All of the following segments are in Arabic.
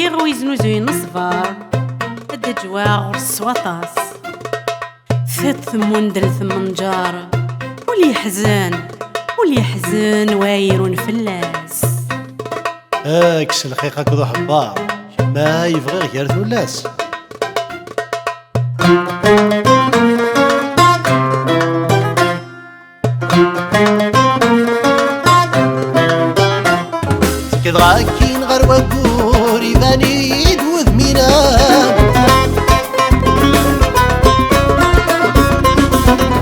يزيغ ويزنوزين الصبار اد جواغ السواطاس ثت ثموندل ثمنجار ولي حزان واير فلاس كس الحقيقة كذو حبار ما يبغي غير ثلاس سكت غاكين غير وقوري بانيد وذمينا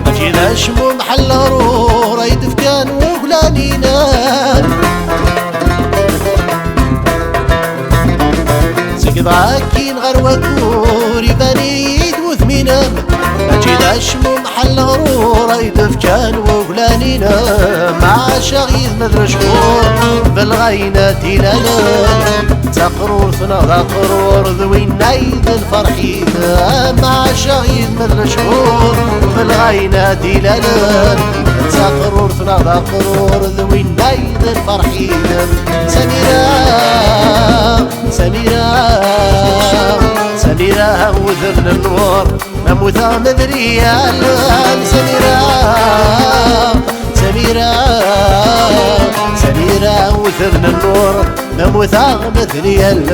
مجينا شمو محل رورا يدفكان وغلانينا سكت غاكين غير وقوري بانيد وذمينا مجينا شمو محل رورا يدفكان وغلانينا مع شغيث مدر شهور بالغينة ديلانا تقرور ثنا قرور ذوين نايد الفرحين مع شغيث مدر شهور بالغينة ديلانا تقرور ثنا قرور ذوين نايد الفرحين سميرة وذرن النور مموثة مدريال سميرة وثرن النور مموثة مدريال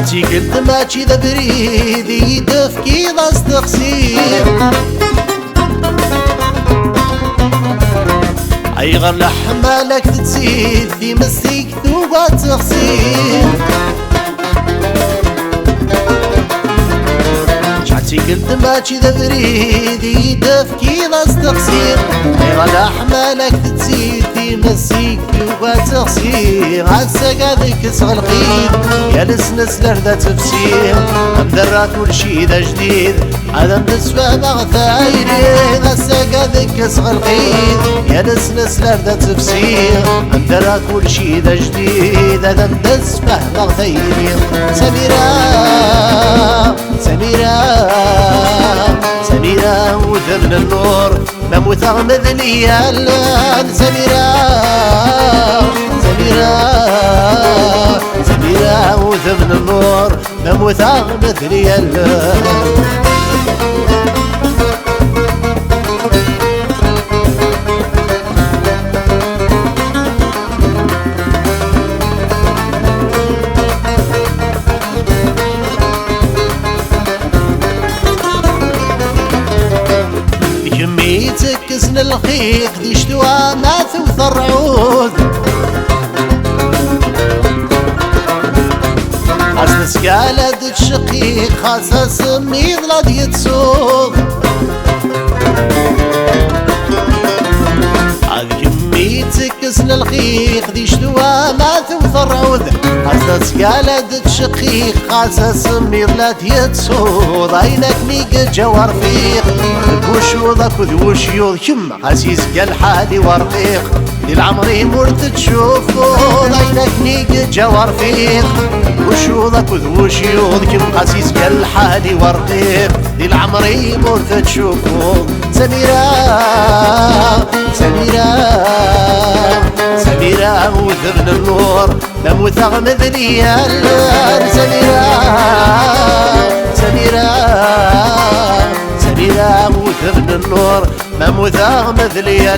عرتي قلت ماشي ذا بريدي يدفكي ضاس تقصير اي غير لحمالك تزيد في مسيك ثوبات تقصير عرتي قلت ماشي ذا بريدي يدفكي ضاس تقصير اي غير لحمالك تزيد في مسيك ثوبات تقصير عالساق هذيك صغلقيد يا لسنس لردة تفسير مدرات كل شي ذا جديد هذا بالنسبة مغثايرين عالساق هذيك صغلقيد يا لسنس لردة تفسير مدرات كل شي ذا جديد هذا بالنسبة مغثايرين سميرة وذرن النور مموثة مذنية سميرة وذرن النور مموثة مذنية كمي تكسن الخيق دي شتوى ما توثر عود عزن سكالة دك شقيق خاصة سمي ضلاد يتسوق عاد كمي تكسن الخيق دي شتوى ما توثر عود عزن سكالة دك شقيق خاصة سمي ضلاد يتسوق عينك ميق جوار فيق وشوضك وذوشيوض كم عزيز قال حالي ورقيق للعمري مرت تشوفو عينك نيق جوار فيق وشوضك وذوشيوض كم عزيز قال حالي ورقيق للعمري مرت تشوفو سميرة وذرن النور مموثة مذنية سميرة وذرن النور مموثة مذنية